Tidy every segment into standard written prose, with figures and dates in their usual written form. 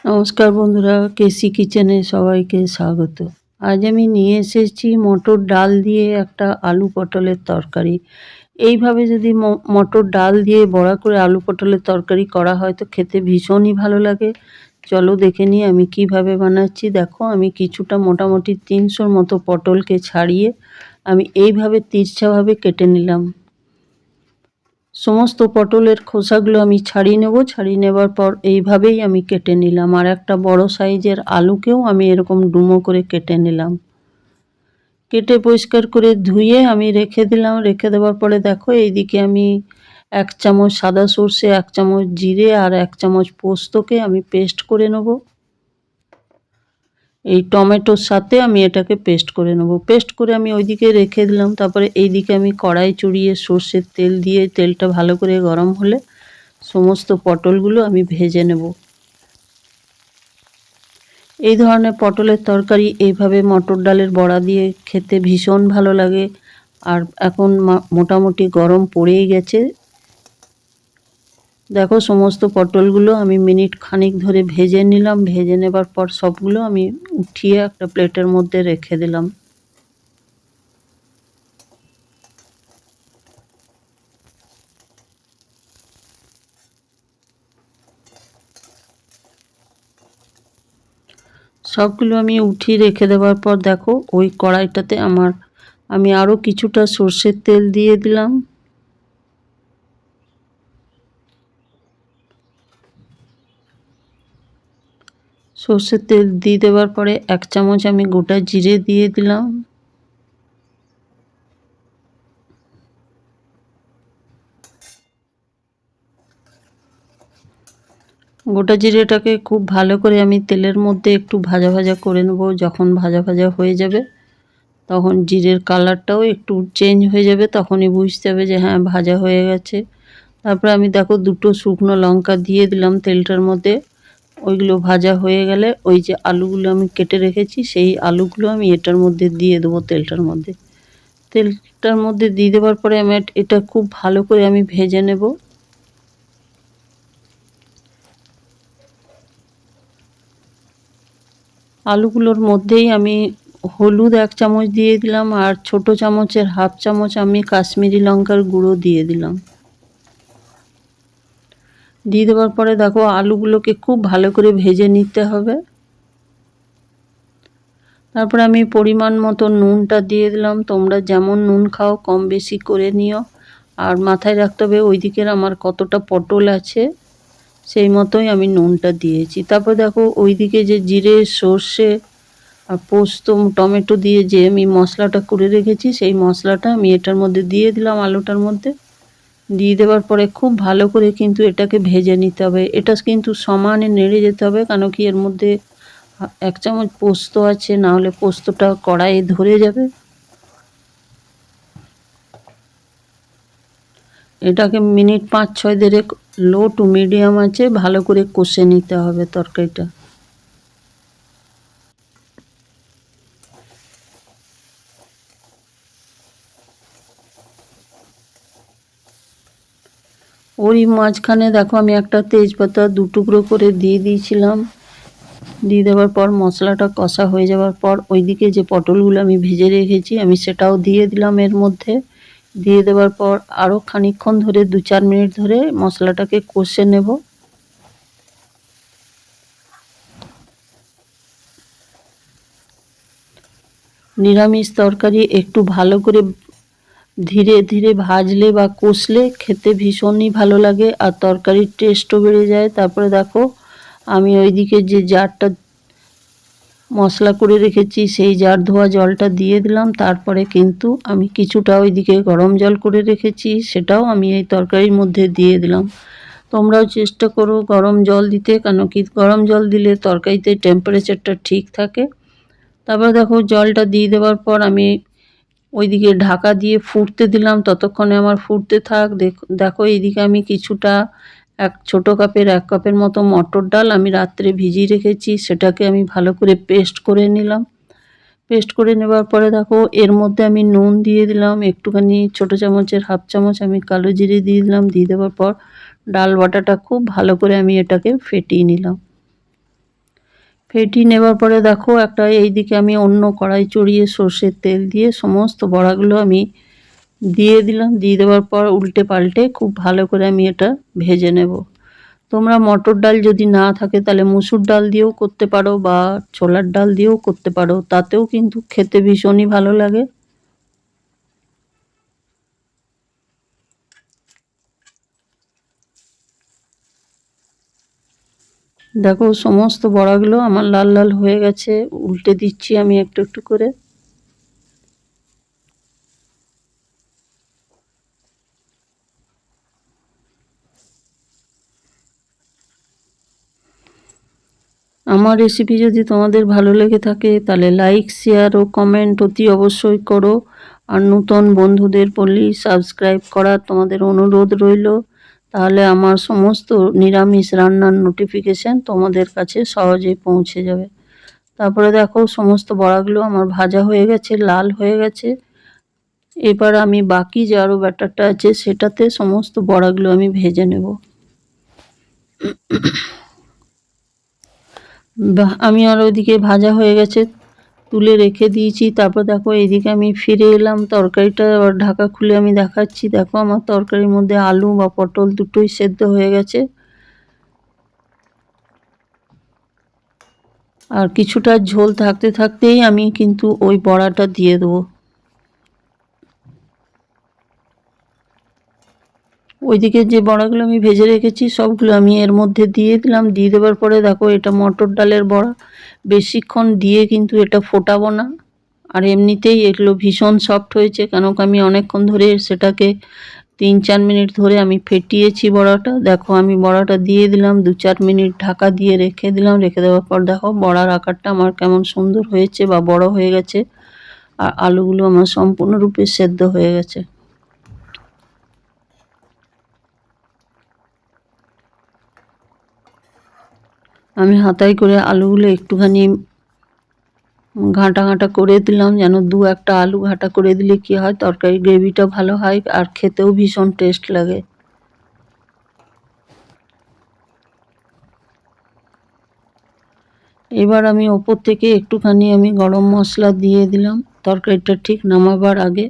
নমস্কার বন্ধুরা, কেসি কিচেনে সবাইকে স্বাগত। আজ আমি নিয়ে এসেছি মটর ডাল দিয়ে একটা আলু পটলের তরকারি। এইভাবে যদি মটর ডাল দিয়ে বড়া করে আলু পটলের তরকারি করা হয় তো খেতে ভীষণই ভালো লাগে। চলো দেখে নিই আমি কিভাবে বানাচ্ছি। দেখো, আমি কিছুটা মোটামুটি 300 মতো পটলকে ছাড়িয়ে আমি এইভাবে তিরছাভাবে কেটে নিলাম। সমস্ত পটলের খোসাগুলো আমি ছাড়িয়ে নেব। ছাড়িয়ে নেবার পর এইভাবেই আমি কেটে নিলাম। আর একটা বড় সাইজের আলুকেও আমি এরকম ডুমো করে কেটে নিলাম। কেটে পরিষ্কার করে ধুয়ে আমি রেখে দিলাম। রেখে দেওয়ার পরে দেখো, এইদিকে আমি 1 চামচ সাদা সর্ষে, 1 চামচ জিরে আর 1 চামচ পোস্তকে আমি পেস্ট করে নেব। এই টমেটোর সাথে আমি এটাকে পেস্ট করে নেব। পেস্ট করে আমি ওইদিকে রেখে দিলাম। তারপরে এইদিকে আমি কড়াই চড়িয়ে সর্ষের তেল দিয়ে তেলটা ভালো করে গরম হলে সমস্ত পটলগুলো আমি ভেজে নেব। এই ধরনের পটলের তরকারি এইভাবে মটর ডালের বড়া দিয়ে খেতে ভীষণ ভালো লাগে। আর এখন মোটামুটি গরম পড়েই গেছে। দেখো, সমস্ত পটলগুলো আমি মিনিট খানিক ধরে ভেজে নিলাম। ভেজে নেবার পর সবগুলো আমি উঠিয়ে একটা প্লেটের মধ্যে রেখে দিলাম। সবগুলো আমি উঠিয়ে রেখে দেওয়ার পর দেখো, ওই কড়াইটাতে আমি আরও কিছুটা সর্ষের তেল দিয়ে দিলাম। সর্ষের তেল দিয়ে দেওয়ার পরে 1 চামচ আমি গোটা জিরে দিয়ে দিলাম। গোটা জিরেটাকে খুব ভালো করে আমি তেলের মধ্যে একটু ভাজা ভাজা করে নেব। যখন ভাজা ভাজা হয়ে যাবে তখন জিরের কালারটাও একটু চেঞ্জ হয়ে যাবে, তখনই বুঝতে হবে যে হ্যাঁ, ভাজা হয়ে গেছে। তারপরে আমি দেখো 2টো শুকনো লঙ্কা দিয়ে দিলাম তেলটার মধ্যে। ওইগুলো ভাজা হয়ে গেলে ওই যে আলুগুলো আমি কেটে রেখেছি সেই আলুগুলো আমি এটার মধ্যে দিয়ে দেবো। তেলটার মধ্যে দিয়ে দেওয়ার পরে আমি এটা খুব ভালো করে আমি ভেজে নেব। আলুগুলোর মধ্যেই আমি হলুদ 1 চামচ দিয়ে দিলাম আর ছোট চামচের 1/2 চামচ আমি কাশ্মীরি লঙ্কার গুঁড়ো দিয়ে দিলাম। দিয়ে দেওয়ার পরে দেখো, আলুগুলোকে খুব ভালো করে ভেজে নিতে হবে। তারপরে আমি পরিমাণ মতো নুনটা দিয়ে দিলাম। তোমরা যেমন নুন খাও কম বেশি করে নিও। আর মাথায় রাখতে হবে ওইদিকের আমার কতটা পটল আছে সেই মতোই আমি নুনটা দিয়েছি। তারপর দেখো, ওইদিকে যে জিরে, সর্ষে আর পোস্ত, টমেটো দিয়ে যে আমি মশলাটা করে রেখেছি সেই মশলাটা আমি এটার মধ্যে দিয়ে দিলাম। আলুটার মধ্যে দিয়ে দেওয়ার পরে খুব ভালো করে কিন্তু এটাকে ভেজে নিতে হবে। এটা কিন্তু সমানে নেড়ে যেতে হবে, কেন কি এর মধ্যে 1 চামচ পোস্ত আছে, না হলে পোস্তটা কড়াইয়ে ধরে যাবে। এটাকে মিনিট 5-6 ধরে লো টু মিডিয়াম আছে ভালো করে কষে নিতে হবে তরকারিটা। ওই মাঝখানে দেখো, আমি একটা তেজপাতা 2 টুকরো করে দিয়ে দিয়েছিলাম। দিয়ে দেওয়ার পর মশলাটা কষা হয়ে যাওয়ার পর ওইদিকে যে পটলগুলো আমি ভেজে রেখেছি আমি সেটাও দিয়ে দিলাম এর মধ্যে। দিয়ে দেওয়ার পর আরও খানিকক্ষণ ধরে 2-4 মিনিট ধরে মশলাটাকে কষে নেব। নিরামিষ তরকারি একটু ভালো করে ধীরে ধীরে ভাজলে বা কষলে খেতে ভীষণই ভালো লাগে আর তরকারির টেস্টও বেড়ে যায়। তারপরে দেখো, আমি ওইদিকে যে জারটা মশলা করে রেখেছি সেই জার ধোয়া জলটা দিয়ে দিলাম। তারপরে কিন্তু আমি কিছুটা ওইদিকে গরম জল করে রেখেছি সেটাও আমি এই তরকারির মধ্যে দিয়ে দিলাম। তোমরাও চেষ্টা করো গরম জল দিতে, কেন কি গরম জল দিলে তরকারিতে টেম্পারেচারটা ঠিক থাকে। তারপর দেখো, জলটা দিয়ে দেওয়ার পর আমি ওইদিকে ঢাকা দিয়ে ফুটতে দিলাম। ততক্ষণে আমার ফুটতে থাক। দেখো, এইদিকে আমি কিছুটা ছোটো কাপের 1 কাপের মতো মটর ডাল আমি রাত্রে ভিজিয়ে রেখেছি, সেটাকে আমি ভালো করে পেস্ট করে নিলাম। পেস্ট করে নেবার পরে দেখো, এর মধ্যে আমি নুন দিয়ে দিলাম একটুখানি, ছোটো চামচের 1/2 চামচ আমি কালো জিরে দিয়ে দিলাম। দিয়ে দেওয়ার পর ডাল বাটাটা খুব ভালো করে আমি এটাকে ফেটিয়ে নিলাম। ফেটি নেবার পরে দেখো একটা এইদিকে আমি অন্য কড়াই চড়িয়ে সর্ষের তেল দিয়ে সমস্ত বড়াগুলো আমি দিয়ে দিলাম। দিয়ে দেওয়ার পর উল্টে পাল্টে খুব ভালো করে আমি এটা ভেজে নেব। তোমরা মটর ডাল যদি না থাকে তাহলে মুসুর ডাল দিয়েও করতে পারো বা ছোলার ডাল দিয়েও করতে পারো, তাতেও কিন্তু খেতে ভীষণই ভালো লাগে। দেখো সমস্ত বড়াগুলো আমার লাল লাল হয়ে গেছে, উল্টে দিচ্ছি আমি একটু একটু করে। আমার রেসিপি যদি তোমাদের ভালো লেগে থাকে তাহলে লাইক, শেয়ার ও কমেন্ট অতি অবশ্যই করো। আর নতুন বন্ধুদের বলি সাবস্ক্রাইব করার তোমাদের অনুরোধ রইল, তাহলে আমার সমস্ত নিরামিষ রান্নার নোটিফিকেশান তোমাদের কাছে সহজেই পৌঁছে যাবে। তারপরে দেখো সমস্ত বড়াগুলো আমার ভাজা হয়ে গেছে, লাল হয়ে গেছে। এবার আমি বাকি যে আরও ব্যাটারটা আছে সেটাতে সমস্ত বড়াগুলো আমি ভেজে নেব। আমি আর ওইদিকে ভাজা হয়ে গেছে, তুলে রেখে দিয়েছি। তারপর দেখো এইদিকে আমি ফিরে এলাম, তরকারিটা ঢাকা খুলে আমি দেখাচ্ছি। দেখো আমার তরকারির মধ্যে আলু বা পটল দুটোই সেদ্ধ হয়ে গেছে। আর কিছুটা ঝোল থাকতে থাকতেই আমি কিন্তু ওই বড়াটা দিয়ে দেবো। ওইদিকে যে বড়াগুলো আমি ভেজে রেখেছি সবগুলো আমি এর মধ্যে দিয়ে দিলাম। দিয়ে দেওয়ার পরে দেখো এটা মটর ডালের বড়া, বেশিক্ষণ দিয়ে কিন্তু এটা ফোটাবো না। আর এমনিতেই এগুলো ভীষণ সফট হয়েছে, কেন আমি অনেকক্ষণ ধরে সেটাকে 3-4 মিনিট ধরে আমি ফেটিয়েছি বড়াটা। দেখো আমি বড়াটা দিয়ে দিলাম, 2-4 মিনিট ঢাকা দিয়ে রেখে দিলাম। রেখে দেওয়ার পর দেখো বড়ার আকারটা আমার কেমন সুন্দর হয়েছে বা বড় হয়ে গেছে। আর আলুগুলো আমার সম্পূর্ণরূপে সেদ্ধ হয়ে গেছে। আমি হাতায় করে আলুগুলো একটুখানি ঘাঁটা ঘাঁটা করে দিলাম, যেন 2-1টা আলু ঘাঁটা করে দিলে কি হয় তরকারি গ্রেভিটা ভালো হয় আর খেতেও ভীষণ টেস্ট লাগে। এবার আমি ওপর থেকে একটুখানি আমি গরম মশলা দিয়ে দিলাম তরকারিটা ঠিক নামাবার আগে।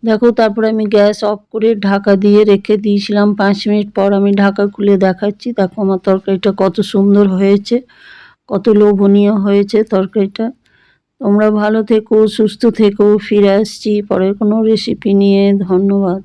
দেখো তারপরে আমি গ্যাস অফ করে ঢাকা দিয়ে রেখে দিয়েছিলাম। 5 মিনিট পর আমি ঢাকা খুলে দেখাচ্ছি। দেখো আমার তরকারিটা কত সুন্দর হয়েছে, কত লোভনীয় হয়েছে তরকারিটা। তোমরা ভালো থেকো, সুস্থ থেকো। ফিরে আসছি পরের কোনো রেসিপি নিয়ে। ধন্যবাদ।